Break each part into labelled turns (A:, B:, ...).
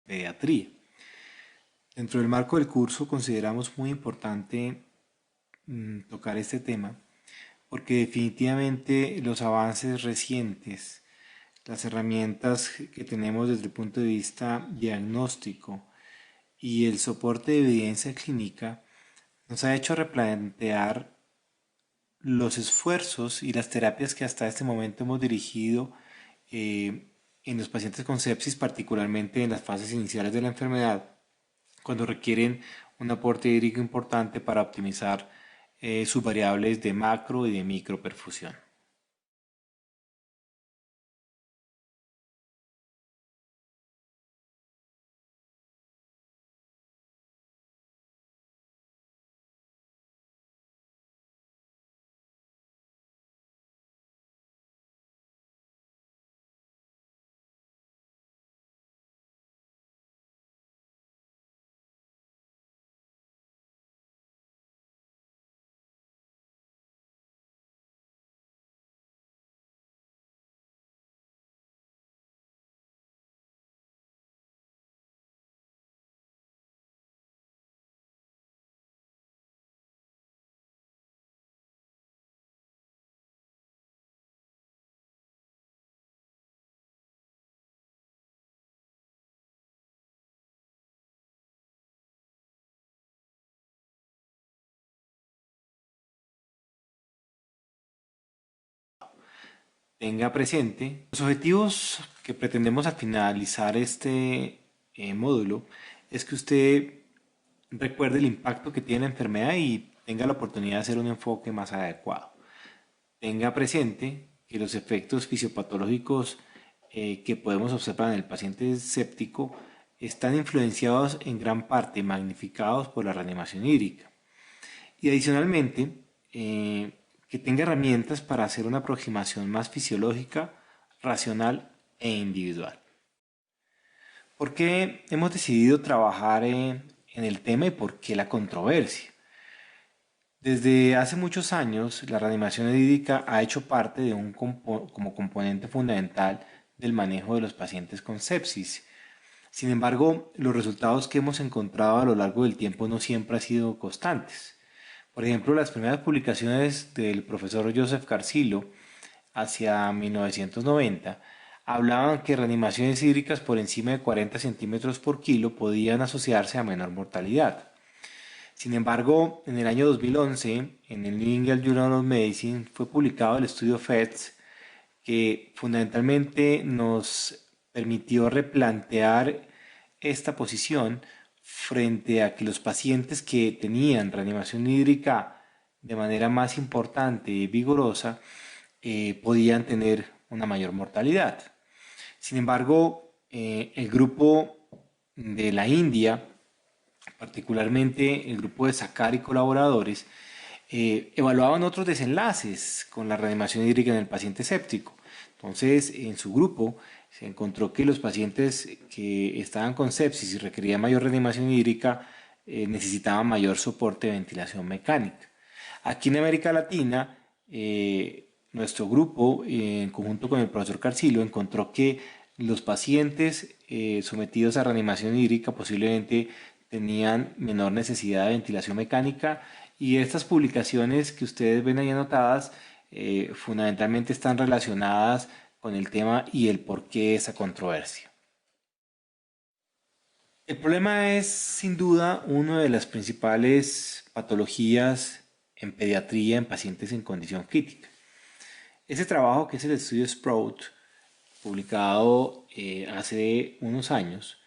A: pediatría. Dentro del marco del curso consideramos muy importante tocar este tema porque definitivamente los avances recientes, las herramientas que tenemos desde el punto de vista diagnóstico y el soporte de evidencia clínica nos ha hecho replantear los esfuerzos y las terapias que hasta este momento hemos dirigido en los pacientes con sepsis, particularmente en las fases iniciales de la enfermedad, cuando requieren un aporte hídrico importante para optimizar sus variables de macro y de microperfusión. Tenga presente los objetivos que pretendemos al finalizar este módulo es que usted recuerde el impacto que tiene la enfermedad y tenga la oportunidad de hacer un enfoque más adecuado. Tenga presente que los efectos fisiopatológicos que podemos observar en el paciente séptico están influenciados en gran parte, magnificados por la reanimación hídrica. Y adicionalmente, que tenga herramientas para hacer una aproximación más fisiológica, racional e individual. ¿Por qué hemos decidido trabajar en el tema y por qué la controversia? Desde hace muchos años, la reanimación hídrica ha hecho parte de como componente fundamental del manejo de los pacientes con sepsis. Sin embargo, los resultados que hemos encontrado a lo largo del tiempo no siempre han sido constantes. Por ejemplo, las primeras publicaciones del profesor Joseph Carcillo hacia 1990 hablaban que reanimaciones hídricas por encima de 40 centímetros por kilo podían asociarse a menor mortalidad. Sin embargo, en el año 2011, en el New England Journal of Medicine, fue publicado el estudio FEDS que fundamentalmente nos permitió replantear esta posición frente a que los pacientes que tenían reanimación hídrica de manera más importante y vigorosa podían tener una mayor mortalidad. Sin embargo, el grupo de la India, particularmente el grupo de Sakar y colaboradores, evaluaban otros desenlaces con la reanimación hídrica en el paciente séptico. Entonces, en su grupo se encontró que los pacientes que estaban con sepsis y requerían mayor reanimación hídrica necesitaban mayor soporte de ventilación mecánica. Aquí en América Latina, nuestro grupo, en conjunto con el profesor Carcillo, encontró que los pacientes sometidos a reanimación hídrica posiblemente tenían menor necesidad de ventilación mecánica y estas publicaciones que ustedes ven ahí anotadas fundamentalmente están relacionadas con el tema y el porqué de esa controversia. El problema es sin duda una de las principales patologías en pediatría en pacientes en condición crítica. Ese trabajo que es el estudio Sprout, publicado hace unos años,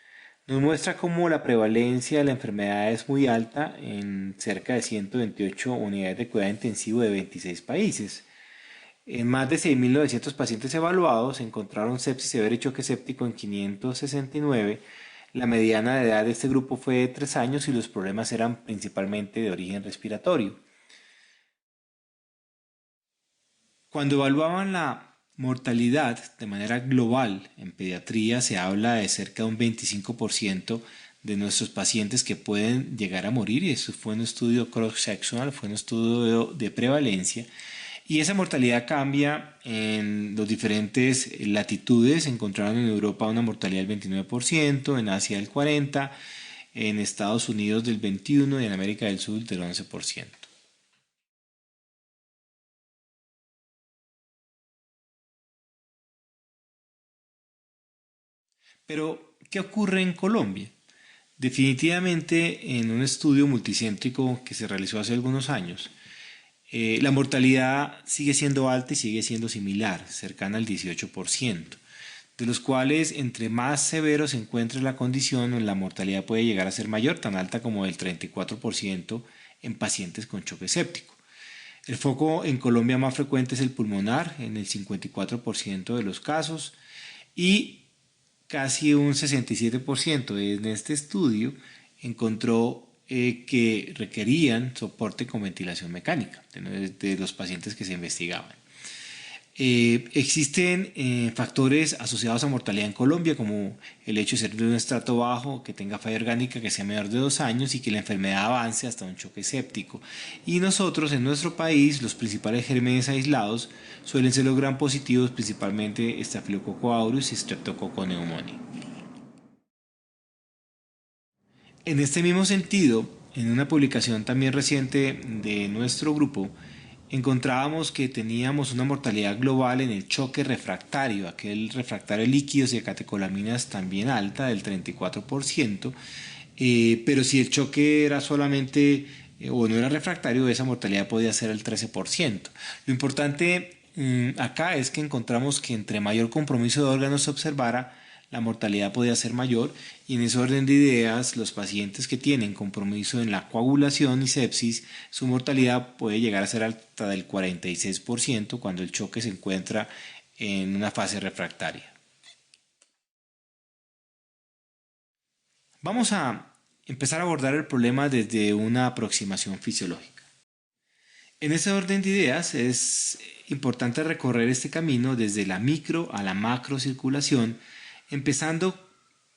A: nos muestra cómo la prevalencia de la enfermedad es muy alta en cerca de 128 unidades de cuidado intensivo de 26 países. En más de 6.900 pacientes evaluados se encontraron sepsis severa y choque séptico en 569. La mediana de edad de este grupo fue de 3 años y los problemas eran principalmente de origen respiratorio. Cuando evaluaban la mortalidad de manera global en pediatría, se habla de cerca de un 25% de nuestros pacientes que pueden llegar a morir, y eso fue un estudio cross-sectional, fue un estudio de prevalencia, Y esa mortalidad cambia en las diferentes latitudes. Encontraron en Europa una mortalidad del 29%, en Asia del 40%, en Estados Unidos del 21% y en América del Sur del 11%. Pero, ¿qué ocurre en Colombia? Definitivamente, en un estudio multicéntrico que se realizó hace algunos años, la mortalidad sigue siendo alta y sigue siendo similar, cercana al 18%, de los cuales entre más severo se encuentre la condición, la mortalidad puede llegar a ser mayor, tan alta como el 34% en pacientes con choque séptico. El foco en Colombia más frecuente es el pulmonar, en el 54% de los casos, y casi un 67% en este estudio encontró que requerían soporte con ventilación mecánica de los pacientes que se investigaban. Existen factores asociados a mortalidad en Colombia, como el hecho de ser de un estrato bajo, que tenga falla orgánica que sea menor de 2 años y que la enfermedad avance hasta un choque séptico. Y nosotros, en nuestro país, los principales gérmenes aislados suelen ser los gram positivos, principalmente Staphylococcus aureus y Streptococcus pneumoniae. En este mismo sentido, en una publicación también reciente de nuestro grupo, encontrábamos que teníamos una mortalidad global en el choque refractario, aquel refractario de líquidos y de catecolaminas también alta, del 34%, pero si el choque era solamente o no era refractario, esa mortalidad podía ser el 13%. Lo importante acá es que encontramos que entre mayor compromiso de órganos se observara, la mortalidad podía ser mayor, y en ese orden de ideas, los pacientes que tienen compromiso en la coagulación y sepsis, su mortalidad puede llegar a ser hasta del 46% cuando el choque se encuentra en una fase refractaria. Vamos a empezar a abordar el problema desde una aproximación fisiológica. En ese orden de ideas es importante recorrer este camino desde la micro a la macro circulación, empezando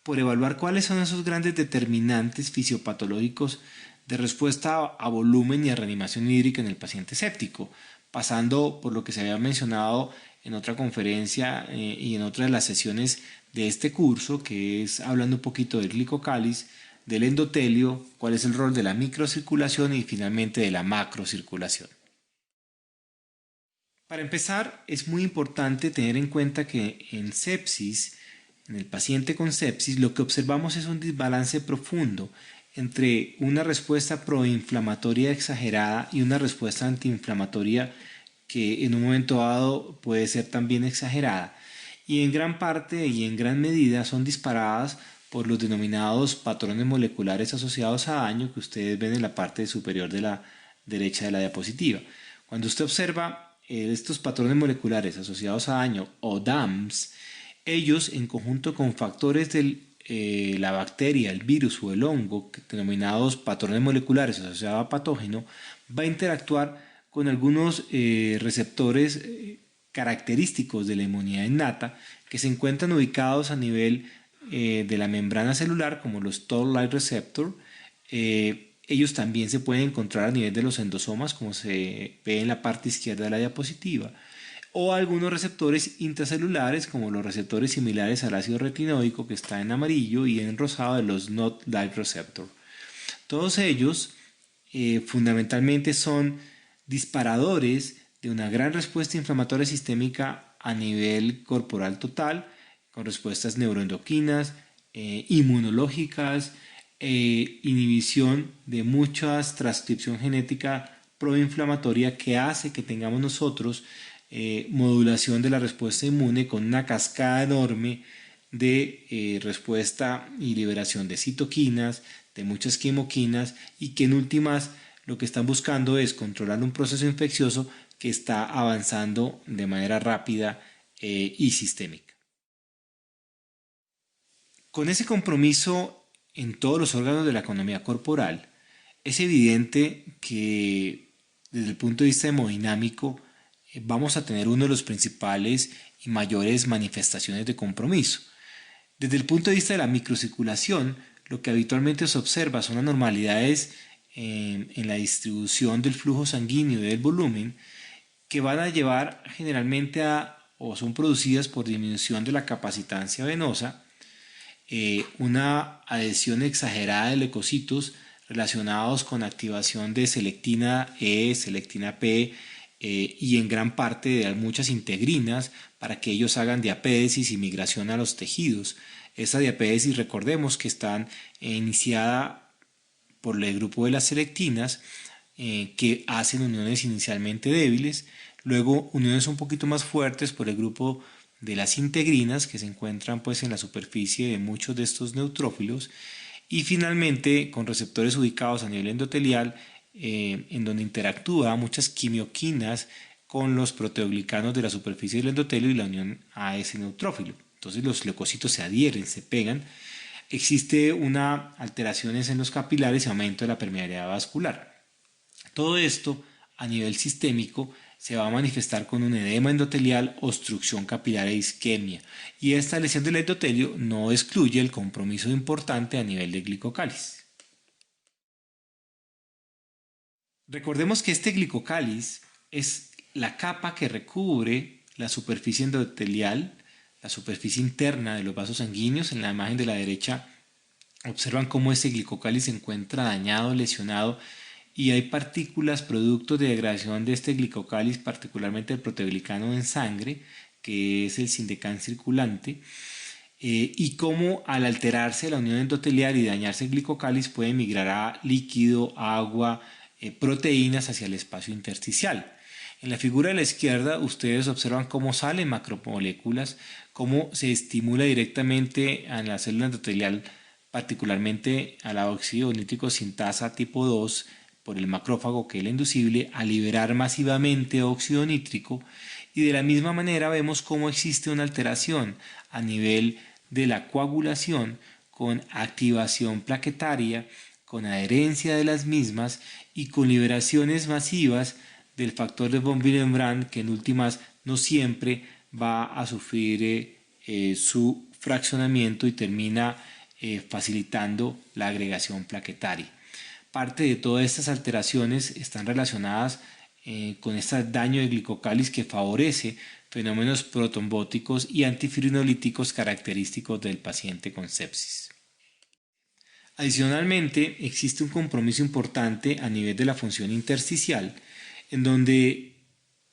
A: por evaluar cuáles son esos grandes determinantes fisiopatológicos de respuesta a volumen y a reanimación hídrica en el paciente séptico, pasando por lo que se había mencionado en otra conferencia y en otra de las sesiones de este curso, que es hablando un poquito del glicocáliz, del endotelio, cuál es el rol de la microcirculación y finalmente de la macrocirculación. Para empezar, es muy importante tener en cuenta que en sepsis, en el paciente con sepsis, lo que observamos es un desbalance profundo entre una respuesta proinflamatoria exagerada y una respuesta antiinflamatoria que en un momento dado puede ser también exagerada, y en gran parte y en gran medida son disparadas por los denominados patrones moleculares asociados a daño que ustedes ven en la parte superior de la derecha de la diapositiva. Cuando usted observa estos patrones moleculares asociados a daño o DAMS, ellos en conjunto con factores de la bacteria, el virus o el hongo, denominados patrones moleculares asociados a patógeno, va a interactuar con algunos receptores característicos de la inmunidad innata que se encuentran ubicados a nivel de la membrana celular, como los Toll-like receptor. Ellos también se pueden encontrar a nivel de los endosomas, como se ve en la parte izquierda de la diapositiva, o algunos receptores intracelulares, como los receptores similares al ácido retinoico, que está en amarillo, y en rosado de los Not-like receptor. Todos ellos fundamentalmente son disparadores de una gran respuesta inflamatoria sistémica a nivel corporal total, con respuestas neuroendocrinas, inmunológicas, inhibición de mucha transcripción genética proinflamatoria que hace que tengamos nosotros modulación de la respuesta inmune con una cascada enorme de respuesta y liberación de citoquinas, de muchas quimoquinas, y que en últimas lo que están buscando es controlar un proceso infeccioso que está avanzando de manera rápida y sistémica. Con ese compromiso en todos los órganos de la economía corporal, es evidente que desde el punto de vista hemodinámico vamos a tener uno de los principales y mayores manifestaciones de compromiso. Desde el punto de vista de la microcirculación, lo que habitualmente se observa son anormalidades en la distribución del flujo sanguíneo y del volumen, que van a llevar generalmente o son producidas por disminución de la capacitancia venosa, una adhesión exagerada de leucocitos relacionados con activación de selectina E, selectina P y en gran parte de muchas integrinas para que ellos hagan diapédesis y migración a los tejidos. Esa diapédesis, recordemos que están iniciada por el grupo de las selectinas que hacen uniones inicialmente débiles, luego uniones un poquito más fuertes por el grupo de las integrinas que se encuentran pues en la superficie de muchos de estos neutrófilos y finalmente con receptores ubicados a nivel endotelial en donde interactúa muchas quimioquinas con los proteoglicanos de la superficie del endotelio y la unión a ese neutrófilo. Entonces los leucocitos se adhieren, se pegan. Existe una alteraciones en los capilares y aumento de la permeabilidad vascular. Todo esto a nivel sistémico se va a manifestar con un edema endotelial, obstrucción capilar e isquemia. Y esta lesión del endotelio no excluye el compromiso importante a nivel de glicocáliz. Recordemos que este glicocáliz es la capa que recubre la superficie endotelial, la superficie interna de los vasos sanguíneos. En la imagen de la derecha observan cómo este glicocáliz se encuentra dañado, lesionado y hay partículas producto de degradación de este glicocáliz, particularmente el proteoglicano en sangre, que es el sindecán circulante, y cómo al alterarse la unión endotelial y dañarse el glicocáliz puede migrar a líquido, agua, proteínas hacia el espacio intersticial. En la figura de la izquierda ustedes observan cómo salen macromoléculas, cómo se estimula directamente a la célula endotelial, particularmente a la óxido nítrico sintasa tipo 2, por el macrófago que es el inducible, a liberar masivamente óxido nítrico y de la misma manera vemos cómo existe una alteración a nivel de la coagulación con activación plaquetaria, con adherencia de las mismas y con liberaciones masivas del factor de von Willebrand que en últimas no siempre va a sufrir su fraccionamiento y termina facilitando la agregación plaquetaria. Parte de todas estas alteraciones están relacionadas con este daño de glicocáliz que favorece fenómenos protrombóticos y antifibrinolíticos característicos del paciente con sepsis. Adicionalmente, existe un compromiso importante a nivel de la función intersticial, en donde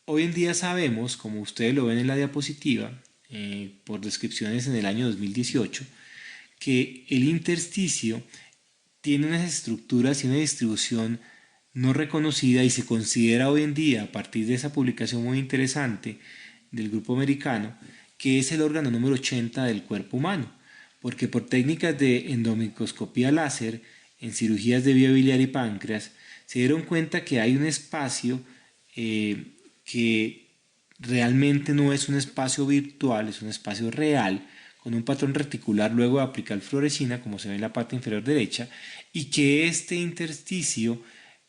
A: hoy en día sabemos, como ustedes lo ven en la diapositiva, por descripciones en el año 2018, que el intersticio tiene unas estructuras y una distribución no reconocida y se considera hoy en día, a partir de esa publicación muy interesante del grupo americano, que es el órgano número 80 del cuerpo humano, porque por técnicas de endomicroscopía láser en cirugías de vía biliar y páncreas se dieron cuenta que hay un espacio que realmente no es un espacio virtual, es un espacio real, con un patrón reticular luego de aplicar fluorescina, como se ve en la parte inferior derecha, y que este intersticio,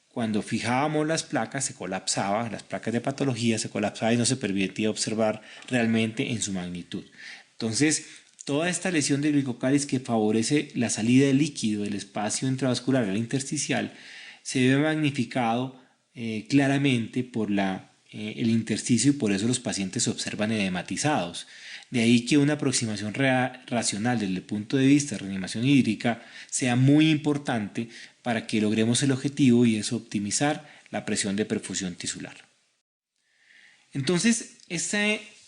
A: cuando fijábamos las placas, se colapsaba, las placas de patología se colapsaban y no se permitía observar realmente en su magnitud. Entonces, toda esta lesión de glicocáliz que favorece la salida de líquido del espacio intravascular al intersticial se ve magnificado claramente por el intersticio y por eso los pacientes se observan edematizados. De ahí que una aproximación racional desde el punto de vista de reanimación hídrica sea muy importante para que logremos el objetivo y es optimizar la presión de perfusión tisular. Entonces, esta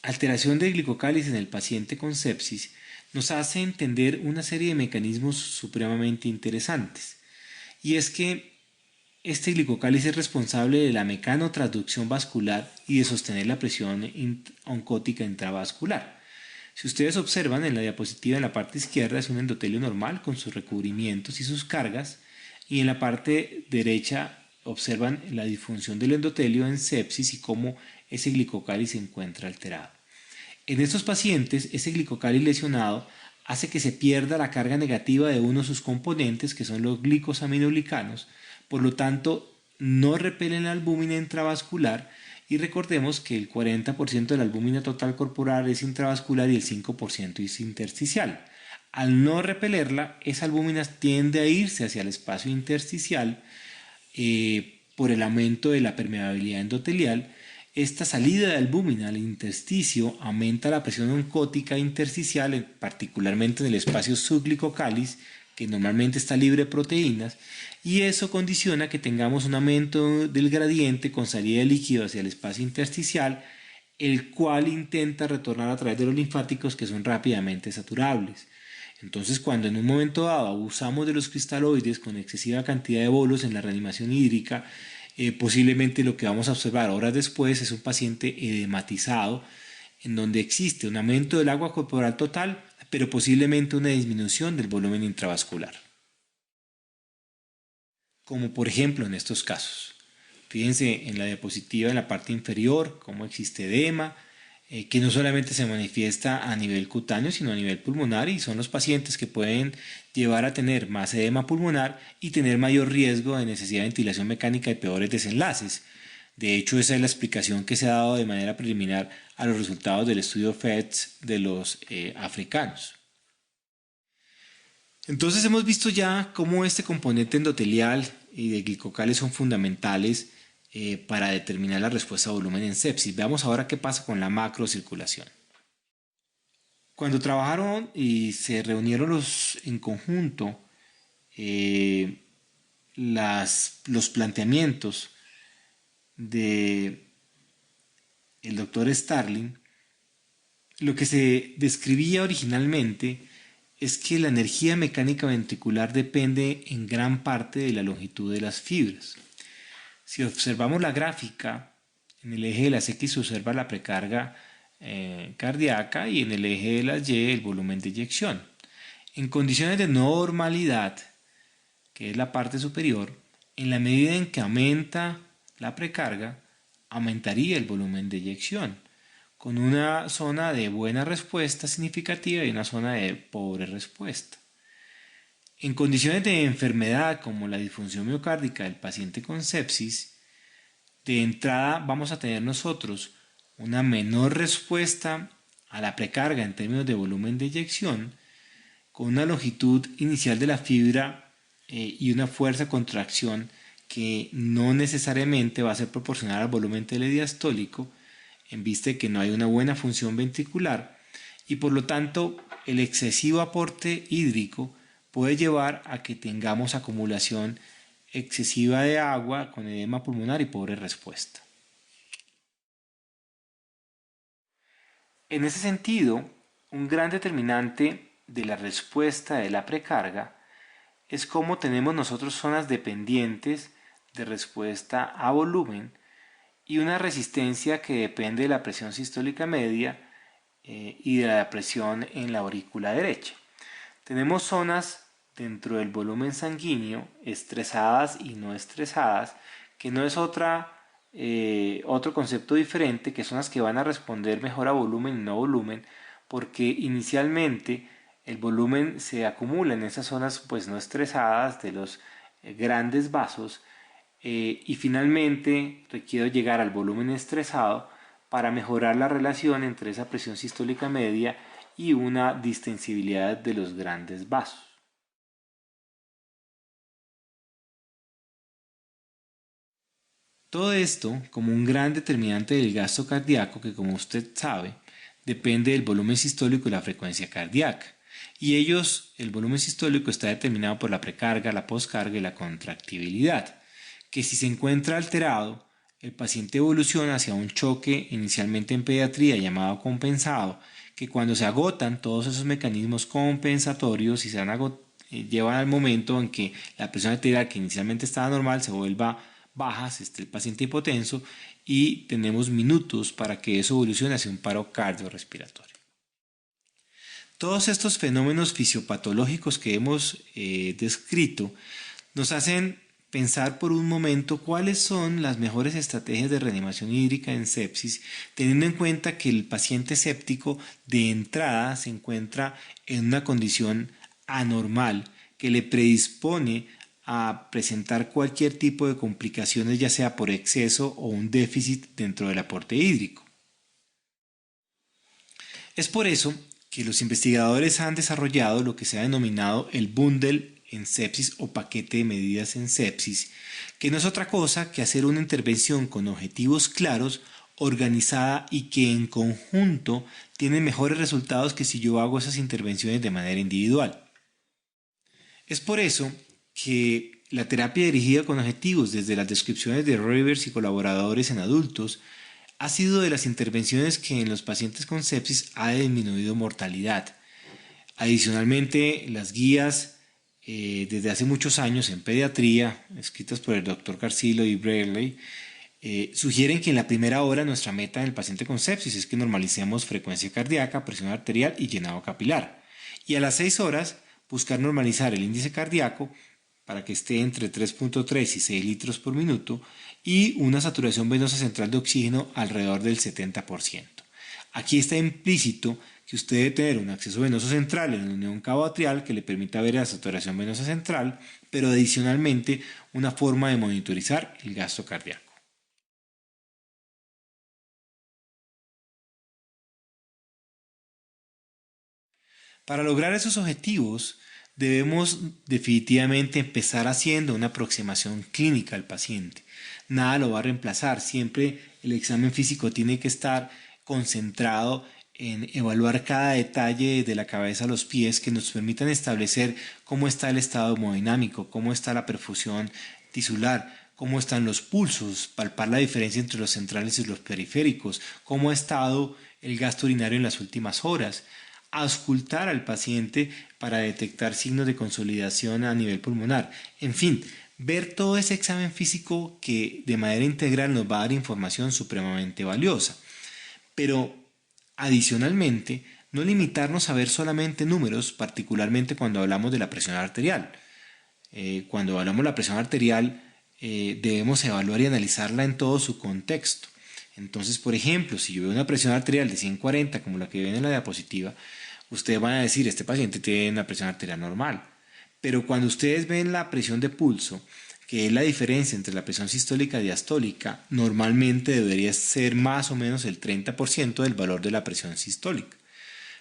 A: alteración del glicocáliz en el paciente con sepsis nos hace entender una serie de mecanismos supremamente interesantes. Y es que este glicocáliz es responsable de la mecanotransducción vascular y de sostener la presión oncótica intravascular. Si ustedes observan en la diapositiva en la parte izquierda es un endotelio normal con sus recubrimientos y sus cargas y en la parte derecha observan la disfunción del endotelio en sepsis y cómo ese glicocáliz se encuentra alterado. En estos pacientes ese glicocáliz lesionado hace que se pierda la carga negativa de uno de sus componentes que son los glicosaminoglicanos, por lo tanto no repelen la albúmina intravascular. Y recordemos que el 40% de la albúmina total corporal es intravascular y el 5% es intersticial. Al no repelerla, esa albúmina tiende a irse hacia el espacio intersticial por el aumento de la permeabilidad endotelial Esta salida de albúmina al intersticio aumenta la presión oncótica intersticial, particularmente en el espacio subclínico-cáliz, que normalmente está libre de proteínas, y eso condiciona que tengamos un aumento del gradiente con salida de líquido hacia el espacio intersticial, el cual intenta retornar a través de los linfáticos que son rápidamente saturables. Entonces, cuando en un momento dado abusamos de los cristaloides con excesiva cantidad de bolos en la reanimación hídrica, posiblemente lo que vamos a observar horas después es un paciente edematizado, en donde existe un aumento del agua corporal total, pero posiblemente una disminución del volumen intravascular. Como por ejemplo en estos casos. Fíjense en la diapositiva en la parte inferior cómo existe edema, que no solamente se manifiesta a nivel cutáneo, sino a nivel pulmonar, y son los pacientes que pueden llevar a tener más edema pulmonar y tener mayor riesgo de necesidad de ventilación mecánica y peores desenlaces. De hecho, esa es la explicación que se ha dado de manera preliminar a los resultados del estudio FEDS de los africanos. Entonces hemos visto ya cómo este componente endotelial y de glicocales son fundamentales para determinar la respuesta a volumen en sepsis. Veamos ahora qué pasa con la macrocirculación. Cuando trabajaron y se reunieron en conjunto los planteamientos de el doctor Starling, lo que se describía originalmente es que la energía mecánica ventricular depende en gran parte de la longitud de las fibras. Si observamos la gráfica, en el eje de las X se observa la precarga cardíaca y en el eje de las Y el volumen de eyección. En condiciones de normalidad, que es la parte superior, en la medida en que aumenta la precarga, aumentaría el volumen de eyección, con una zona de buena respuesta significativa y una zona de pobre respuesta. En condiciones de enfermedad como la disfunción miocárdica del paciente con sepsis, de entrada vamos a tener nosotros una menor respuesta a la precarga en términos de volumen de eyección, con una longitud inicial de la fibra y una fuerza de contracción que no necesariamente va a ser proporcional al volumen telediastólico, en vista de que no hay una buena función ventricular, y por lo tanto el excesivo aporte hídrico puede llevar a que tengamos acumulación excesiva de agua con edema pulmonar y pobre respuesta. En ese sentido, un gran determinante de la respuesta de la precarga es cómo tenemos nosotros zonas dependientes de respuesta a volumen y una resistencia que depende de la presión sistólica media y de la presión en la aurícula derecha. Tenemos zonas dentro del volumen sanguíneo estresadas y no estresadas, que no es otro concepto diferente, que son las que van a responder mejor a volumen y no volumen, porque inicialmente el volumen se acumula en esas zonas pues no estresadas de los grandes vasos, y finalmente requiero llegar al volumen estresado para mejorar la relación entre esa presión sistólica media y una distensibilidad de los grandes vasos. Todo esto como un gran determinante del gasto cardíaco que, como usted sabe, depende del volumen sistólico y la frecuencia cardíaca. Y el volumen sistólico está determinado por la precarga, la poscarga y la contractibilidad, que si se encuentra alterado, el paciente evoluciona hacia un choque inicialmente en pediatría llamado compensado, que cuando se agotan todos esos mecanismos compensatorios y llevan al momento en que la presión arterial que inicialmente estaba normal se vuelva baja, se esté el paciente hipotenso y tenemos minutos para que eso evolucione hacia un paro cardiorrespiratorio. Todos estos fenómenos fisiopatológicos que hemos descrito nos hacen pensar por un momento cuáles son las mejores estrategias de reanimación hídrica en sepsis, teniendo en cuenta que el paciente séptico de entrada se encuentra en una condición anormal que le predispone a presentar cualquier tipo de complicaciones, ya sea por exceso o un déficit dentro del aporte hídrico. Es por eso que los investigadores han desarrollado lo que se ha denominado el bundle en sepsis o paquete de medidas en sepsis, que no es otra cosa que hacer una intervención con objetivos claros organizada y que en conjunto tiene mejores resultados que si yo hago esas intervenciones de manera individual. Es por eso que la terapia dirigida con objetivos desde las descripciones de Rivers y colaboradores en adultos ha sido de las intervenciones que en los pacientes con sepsis ha disminuido mortalidad. Adicionalmente, las guías desde hace muchos años en pediatría, escritas por el Dr. Carcillo y Braley, sugieren que en la primera hora nuestra meta en el paciente con sepsis es que normalicemos frecuencia cardíaca, presión arterial y llenado capilar. Y a las 6 horas buscar normalizar el índice cardíaco para que esté entre 3.3 y 6 litros por minuto y una saturación venosa central de oxígeno alrededor del 70%. Aquí está implícito que usted debe tener un acceso venoso central en la unión cabo-atrial que le permita ver la saturación venosa central, pero adicionalmente una forma de monitorizar el gasto cardíaco. Para lograr esos objetivos, debemos definitivamente empezar haciendo una aproximación clínica al paciente. Nada lo va a reemplazar, siempre el examen físico tiene que estar concentrado en evaluar cada detalle de la cabeza a los pies que nos permitan establecer cómo está el estado hemodinámico, cómo está la perfusión tisular, cómo están los pulsos, palpar la diferencia entre los centrales y los periféricos, cómo ha estado el gasto urinario en las últimas horas, auscultar al paciente para detectar signos de consolidación a nivel pulmonar. En fin, ver todo ese examen físico que de manera integral nos va a dar información supremamente valiosa. Pero adicionalmente, no limitarnos a ver solamente números, particularmente cuando hablamos de la presión arterial. Cuando hablamos de la presión arterial, debemos evaluar y analizarla en todo su contexto. Entonces, por ejemplo, si yo veo una presión arterial de 140 como la que ven en la diapositiva, ustedes van a decir, este paciente tiene una presión arterial normal. Pero cuando ustedes ven la presión de pulso, que es la diferencia entre la presión sistólica y diastólica, normalmente debería ser más o menos el 30% del valor de la presión sistólica.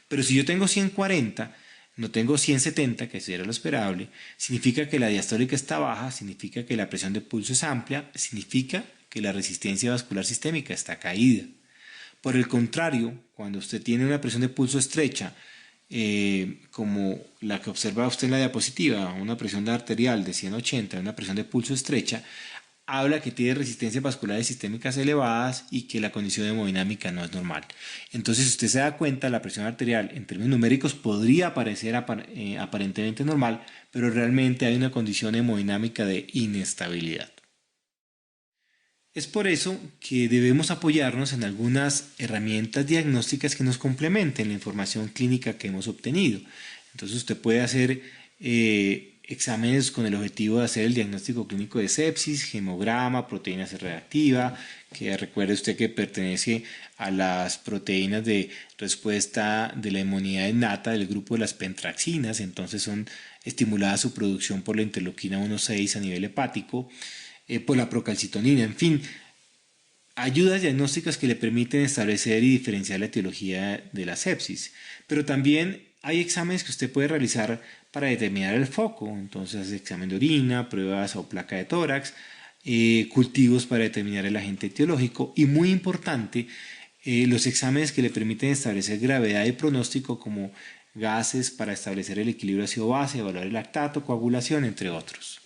A: Pero si yo tengo 140, no tengo 170, que sería lo esperable, significa que la diastólica está baja, significa que la presión de pulso es amplia, significa que la resistencia vascular sistémica está caída. Por el contrario, cuando usted tiene una presión de pulso estrecha, como la que observa usted en la diapositiva, una presión arterial de 180, una presión de pulso estrecha, habla que tiene resistencias vasculares sistémicas elevadas y que la condición hemodinámica no es normal. Entonces, si usted se da cuenta, la presión arterial en términos numéricos podría parecer aparentemente normal, pero realmente hay una condición hemodinámica de inestabilidad. Es por eso que debemos apoyarnos en algunas herramientas diagnósticas que nos complementen la información clínica que hemos obtenido. Entonces usted puede hacer exámenes con el objetivo de hacer el diagnóstico clínico de sepsis, hemograma, proteína C reactiva, que recuerde usted que pertenece a las proteínas de respuesta de la inmunidad innata del grupo de las pentraxinas, entonces son estimuladas su producción por la interleuquina 1,6 a nivel hepático, por la procalcitonina, en fin, ayudas diagnósticas que le permiten establecer y diferenciar la etiología de la sepsis. Pero también hay exámenes que usted puede realizar para determinar el foco, entonces examen de orina, pruebas o placa de tórax, cultivos para determinar el agente etiológico y muy importante, los exámenes que le permiten establecer gravedad y pronóstico como gases para establecer el equilibrio ácido-base, evaluar el lactato, coagulación, entre otros.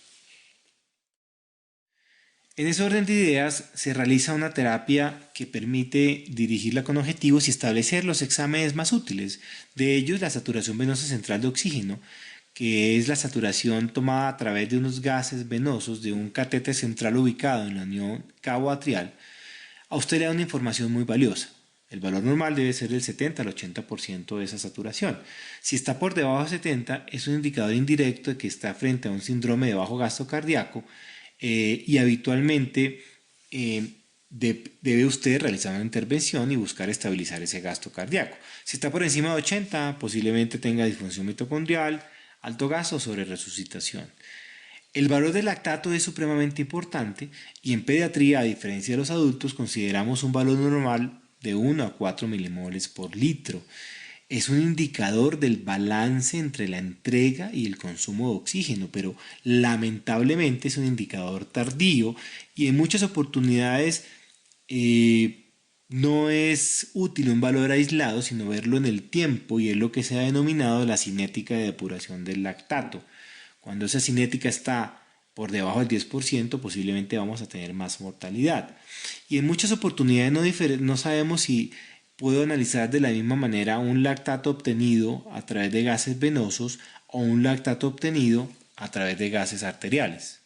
A: En ese orden de ideas se realiza una terapia que permite dirigirla con objetivos y establecer los exámenes más útiles. De ellos, la saturación venosa central de oxígeno, que es la saturación tomada a través de unos gases venosos de un catéter central ubicado en la unión cabo-atrial, a usted le da una información muy valiosa. El valor normal debe ser del 70 al 80% de esa saturación. Si está por debajo de 70, es un indicador indirecto de que está frente a un síndrome de bajo gasto cardíaco y habitualmente debe usted realizar una intervención y buscar estabilizar ese gasto cardíaco. Si está por encima de 80, posiblemente tenga disfunción mitocondrial, alto gasto o sobreresucitación. El valor del lactato es supremamente importante y en pediatría, a diferencia de los adultos, consideramos un valor normal de 1 a 4 milimoles por litro. Es un indicador del balance entre la entrega y el consumo de oxígeno, pero lamentablemente es un indicador tardío y en muchas oportunidades no es útil un valor aislado, sino verlo en el tiempo, y es lo que se ha denominado la cinética de depuración del lactato. Cuando esa cinética está por debajo del 10%, posiblemente vamos a tener más mortalidad. Y en muchas oportunidades no sabemos si puedo analizar de la misma manera un lactato obtenido a través de gases venosos o un lactato obtenido a través de gases arteriales.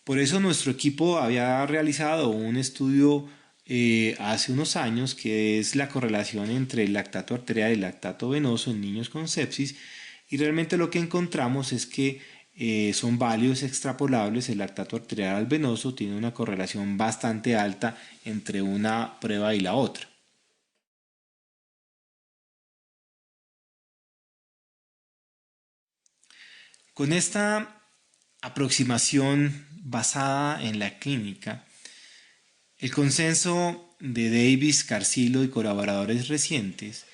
A: Por eso nuestro equipo había realizado un estudio hace unos años, que es la correlación entre el lactato arterial y el lactato venoso en niños con sepsis, y realmente lo que encontramos es que son válidos extrapolables. El lactato arterial al venoso tiene una correlación bastante alta entre una prueba y la otra. Con esta aproximación basada en la clínica, el consenso de Davis, Carcillo y colaboradores recientes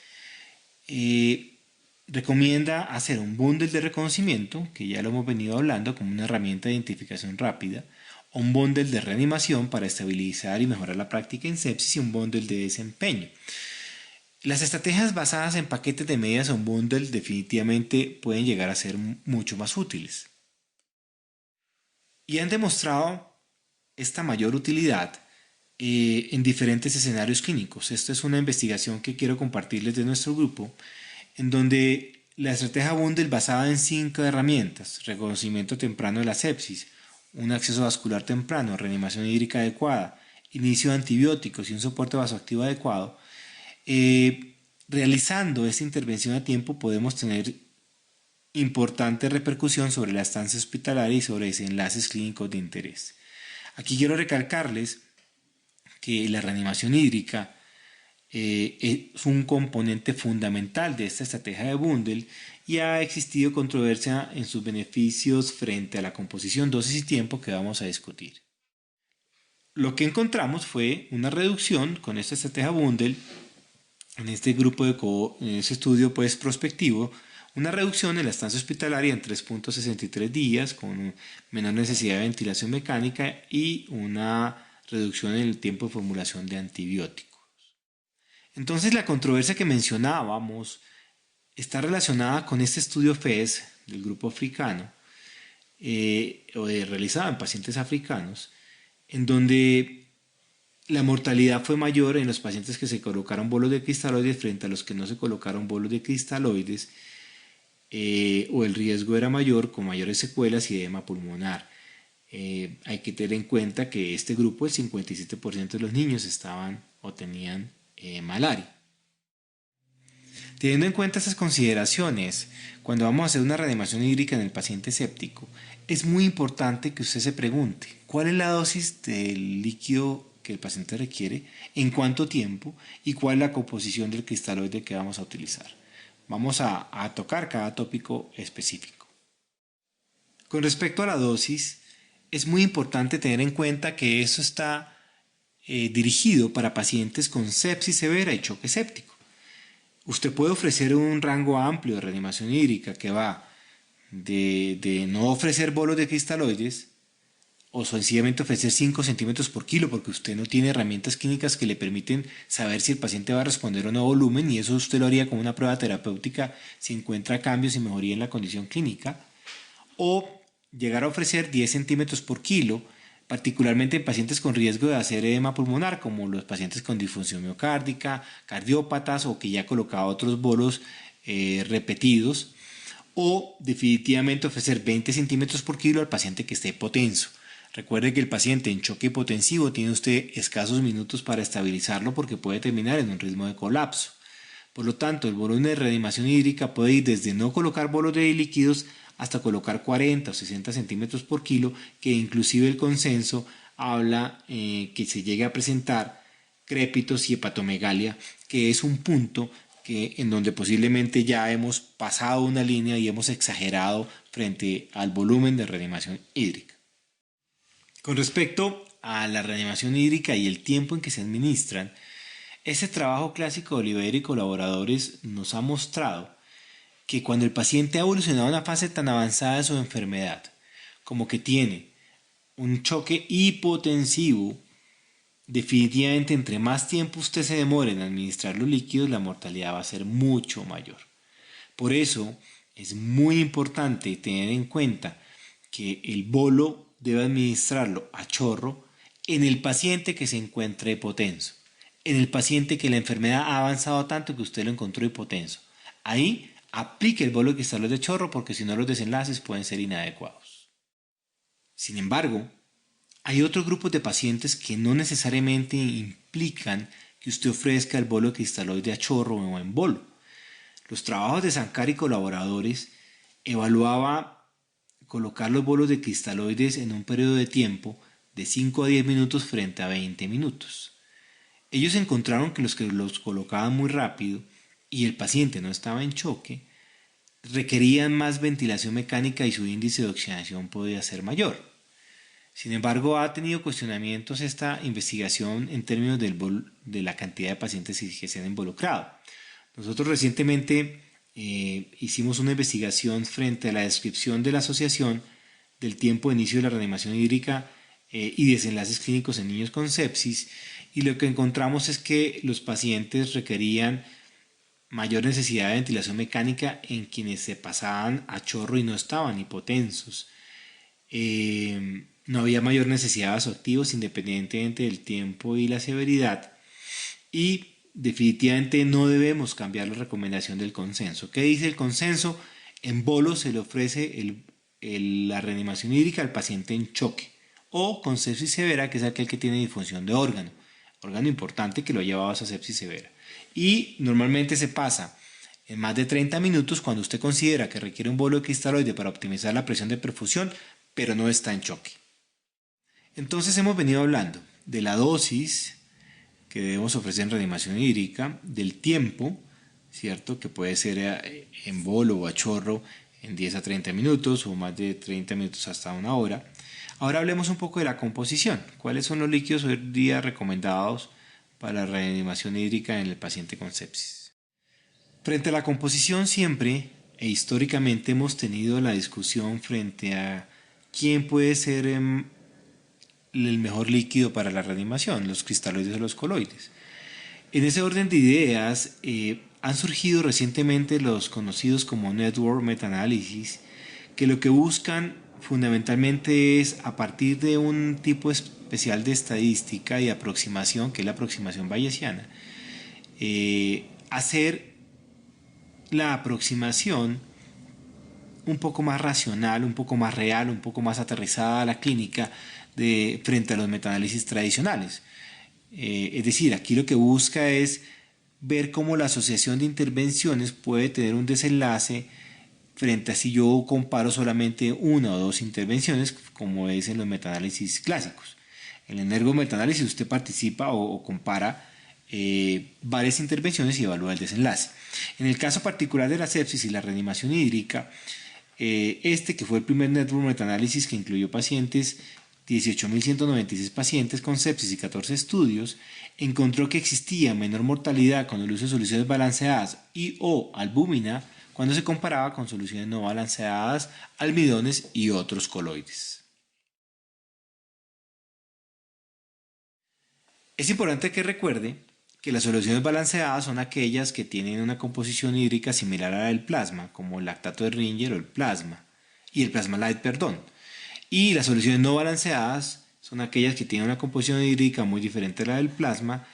A: recomienda hacer un bundle de reconocimiento, que ya lo hemos venido hablando como una herramienta de identificación rápida, un bundle de reanimación para estabilizar y mejorar la práctica en sepsis, y un bundle de desempeño. Las estrategias basadas en paquetes de medidas o un bundle definitivamente pueden llegar a ser mucho más útiles. Y han demostrado esta mayor utilidad en diferentes escenarios clínicos. Esta es una investigación que quiero compartirles de nuestro grupo, en donde la estrategia bundle, basada en 5 herramientas: reconocimiento temprano de la sepsis, un acceso vascular temprano, reanimación hídrica adecuada, inicio de antibióticos y un soporte vasoactivo adecuado. Realizando esta intervención a tiempo podemos tener importante repercusión sobre la estancia hospitalaria y sobre desenlaces clínicos de interés. Aquí quiero recalcarles que la reanimación hídrica es un componente fundamental de esta estrategia de bundle, y ha existido controversia en sus beneficios frente a la composición, dosis y tiempo, que vamos a discutir. Lo que encontramos fue una reducción con esta estrategia bundle en este grupo en ese estudio prospectivo, una reducción en la estancia hospitalaria en 3.63 días, con menor necesidad de ventilación mecánica, y una reducción en el tiempo de formulación de antibióticos. Entonces, la controversia que mencionábamos está relacionada con este estudio FES del grupo africano, realizado en pacientes africanos, en donde la mortalidad fue mayor en los pacientes que se colocaron bolos de cristaloides frente a los que no se colocaron bolos de cristaloides, o el riesgo era mayor, con mayores secuelas y edema pulmonar. Hay que tener en cuenta que este grupo, el 57% de los niños, estaban o tenían malaria. Teniendo en cuenta estas consideraciones, cuando vamos a hacer una reanimación hídrica en el paciente séptico, es muy importante que usted se pregunte cuál es la dosis del líquido que el paciente requiere, en cuánto tiempo, y cuál es la composición del cristaloide que vamos a utilizar. Vamos a tocar cada tópico específico. Con respecto a la dosis, es muy importante tener en cuenta que eso está dirigido para pacientes con sepsis severa y choque séptico. Usted puede ofrecer un rango amplio de reanimación hídrica, que va de no ofrecer bolos de cristaloides, o sencillamente ofrecer 5 centímetros por kilo, porque usted no tiene herramientas clínicas que le permiten saber si el paciente va a responder o no a volumen, y eso usted lo haría con una prueba terapéutica si encuentra cambios y mejoría en la condición clínica, o llegar a ofrecer 10 centímetros por kilo, particularmente en pacientes con riesgo de hacer edema pulmonar, como los pacientes con disfunción miocárdica, cardiópatas, o que ya ha colocado otros bolos repetidos, o definitivamente ofrecer 20 centímetros por kilo al paciente que esté hipotenso. Recuerde que el paciente en choque hipotensivo tiene usted escasos minutos para estabilizarlo, porque puede terminar en un ritmo de colapso. Por lo tanto, el volumen de reanimación hídrica puede ir desde no colocar bolos de líquidos hasta colocar 40 o 60 centímetros por kilo, que inclusive el consenso habla que se llegue a presentar crépitos y hepatomegalia, que es un punto en donde posiblemente ya hemos pasado una línea y hemos exagerado frente al volumen de reanimación hídrica. Con respecto a la reanimación hídrica y el tiempo en que se administran, este trabajo clásico de Oliveira y colaboradores nos ha mostrado que cuando el paciente ha evolucionado a una fase tan avanzada de su enfermedad, como que tiene un choque hipotensivo, definitivamente entre más tiempo usted se demore en administrar los líquidos, la mortalidad va a ser mucho mayor. Por eso es muy importante tener en cuenta que el bolo debe administrarlo a chorro en el paciente que se encuentra hipotenso, en el paciente que la enfermedad ha avanzado tanto que usted lo encontró hipotenso. Ahí aplique el bolo de cristaloide de chorro porque si no los desenlaces pueden ser inadecuados. Sin embargo, hay otros grupos de pacientes que no necesariamente implican que usted ofrezca el bolo de cristaloide a chorro o en bolo. Los trabajos de Sankar y colaboradores evaluaba colocar los bolos de cristaloides en un periodo de tiempo de 5 a 10 minutos frente a 20 minutos. Ellos encontraron que los colocaban muy rápido y el paciente no estaba en choque, requerían más ventilación mecánica y su índice de oxidación podía ser mayor. Sin embargo, ha tenido cuestionamientos esta investigación en términos de la cantidad de pacientes que se han involucrado. Nosotros recientemente hicimos una investigación frente a la descripción de la asociación del tiempo de inicio de la reanimación hídrica y desenlaces clínicos en niños con sepsis, y lo que encontramos es que los pacientes requerían mayor necesidad de ventilación mecánica en quienes se pasaban a chorro y no estaban hipotensos. No había mayor necesidad de vasoactivos independientemente del tiempo y la severidad, y definitivamente no debemos cambiar la recomendación del consenso. ¿Qué dice el consenso? En bolo se le ofrece la reanimación hídrica al paciente en choque o con sepsis severa, que es aquel que tiene disfunción de órgano importante que lo ha llevado a esa sepsis severa. Y normalmente se pasa en más de 30 minutos cuando usted considera que requiere un bolo de cristaloide para optimizar la presión de perfusión, pero no está en choque. Entonces hemos venido hablando de la dosis que debemos ofrecer en reanimación hídrica, del tiempo, ¿cierto? Que puede ser en bolo o a chorro en 10 a 30 minutos o más de 30 minutos hasta una hora. Ahora hablemos un poco de la composición. ¿Cuáles son los líquidos hoy día recomendados para la reanimación hídrica en el paciente con sepsis? Frente a la composición siempre e históricamente hemos tenido la discusión frente a quién puede ser el mejor líquido para la reanimación, los cristaloides o los coloides. En ese orden de ideas han surgido recientemente los conocidos como Network Meta-Análisis, que lo que buscan fundamentalmente es, a partir de un tipo especial de estadística y aproximación, que es la aproximación bayesiana, hacer la aproximación un poco más racional, un poco más real, un poco más aterrizada a la clínica frente a los metaanálisis tradicionales. Es decir, aquí lo que busca es ver cómo la asociación de intervenciones puede tener un desenlace frente a si yo comparo solamente una o dos intervenciones, como es en los metaanálisis clásicos. En el ergometanálisis usted participa o compara varias intervenciones y evalúa el desenlace. En el caso particular de la sepsis y la reanimación hídrica, que fue el primer network metaanálisis que incluyó pacientes, 18.196 pacientes con sepsis y 14 estudios, encontró que existía menor mortalidad con el uso de soluciones balanceadas y o albúmina cuando se comparaba con soluciones no balanceadas, almidones y otros coloides. Es importante que recuerde que las soluciones balanceadas son aquellas que tienen una composición hídrica similar a la del plasma, como el lactato de Ringer o el plasma, y el plasma light, perdón. Y las soluciones no balanceadas son aquellas que tienen una composición hídrica muy diferente a la del plasma,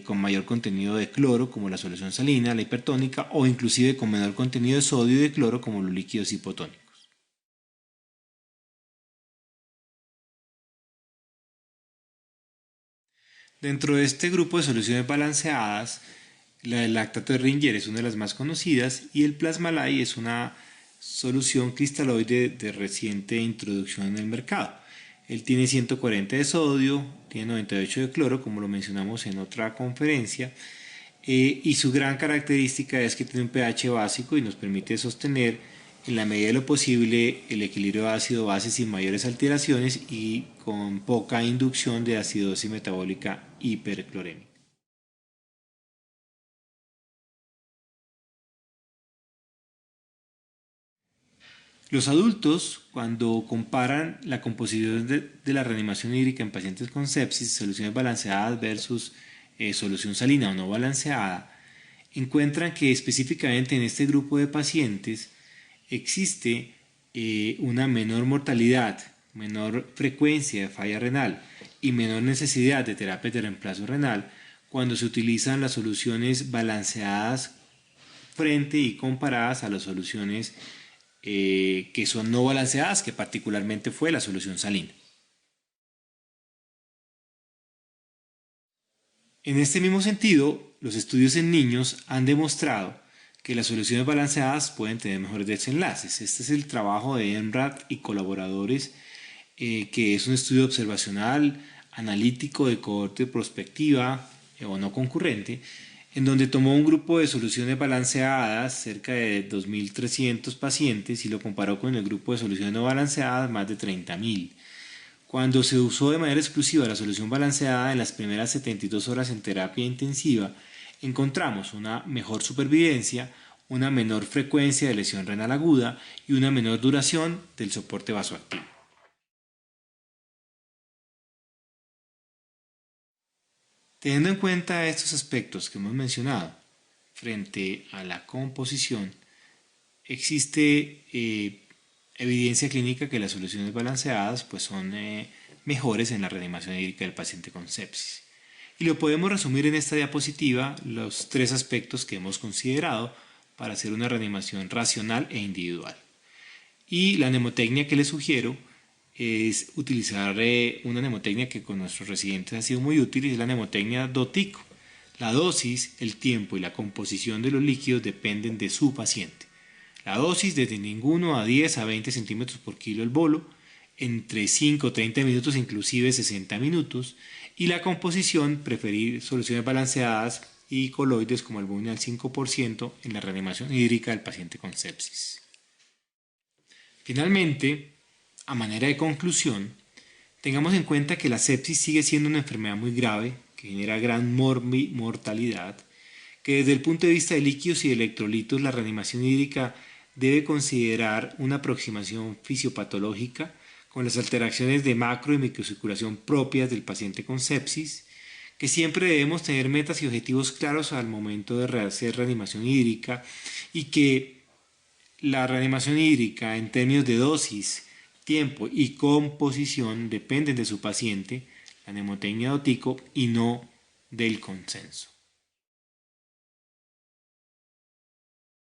A: con mayor contenido de cloro, como la solución salina, la hipertónica, o inclusive con menor contenido de sodio y de cloro, como los líquidos hipotónicos. Dentro de este grupo de soluciones balanceadas, la del lactato de Ringer es una de las más conocidas y el Plasmalay es una solución cristaloide de reciente introducción en el mercado. Él tiene 140 de sodio, tiene 98 de cloro, como lo mencionamos en otra conferencia, y su gran característica es que tiene un pH básico y nos permite sostener en la medida de lo posible el equilibrio ácido-base sin mayores alteraciones y con poca inducción de acidosis metabólica hiperclorémica. Los adultos, cuando comparan la composición de la reanimación hídrica en pacientes con sepsis, soluciones balanceadas versus solución salina o no balanceada, encuentran que específicamente en este grupo de pacientes existe una menor mortalidad, menor frecuencia de falla renal y menor necesidad de terapia de reemplazo renal cuando se utilizan las soluciones balanceadas frente y comparadas a las soluciones que son no balanceadas, que particularmente fue la solución salina. En este mismo sentido, los estudios en niños han demostrado que las soluciones balanceadas pueden tener mejores desenlaces. Este es el trabajo de Enrath y colaboradores, que es un estudio observacional, analítico de cohorte prospectiva o no concurrente, en donde tomó un grupo de soluciones balanceadas, cerca de 2.300 pacientes, y lo comparó con el grupo de soluciones no balanceadas, más de 30.000. Cuando se usó de manera exclusiva la solución balanceada en las primeras 72 horas en terapia intensiva, encontramos una mejor supervivencia, una menor frecuencia de lesión renal aguda y una menor duración del soporte vasoactivo. Teniendo en cuenta estos aspectos que hemos mencionado frente a la composición, existe evidencia clínica que las soluciones balanceadas pues, son mejores en la reanimación hídrica del paciente con sepsis. Y lo podemos resumir en esta diapositiva los tres aspectos que hemos considerado para hacer una reanimación racional e individual. Y la mnemotecnia que les sugiero es utilizar una mnemotecnia que con nuestros residentes ha sido muy útil, y es la mnemotecnia DOTICO. La dosis, el tiempo y la composición de los líquidos dependen de su paciente. La dosis desde ninguno a 10 a 20 centímetros por kilo el bolo, entre 5 30 minutos inclusive 60 minutos, y la composición, preferir soluciones balanceadas y coloides como albúmina al 5% en la reanimación hídrica del paciente con sepsis. Finalmente, a manera de conclusión, tengamos en cuenta que la sepsis sigue siendo una enfermedad muy grave que genera gran mortalidad, que desde el punto de vista de líquidos y de electrolitos la reanimación hídrica debe considerar una aproximación fisiopatológica con las alteraciones de macro y microcirculación propias del paciente con sepsis, que siempre debemos tener metas y objetivos claros al momento de hacer reanimación hídrica, y que la reanimación hídrica en términos de dosis, tiempo y composición dependen de su paciente, la mnemotecnia DOTICO, y no del consenso.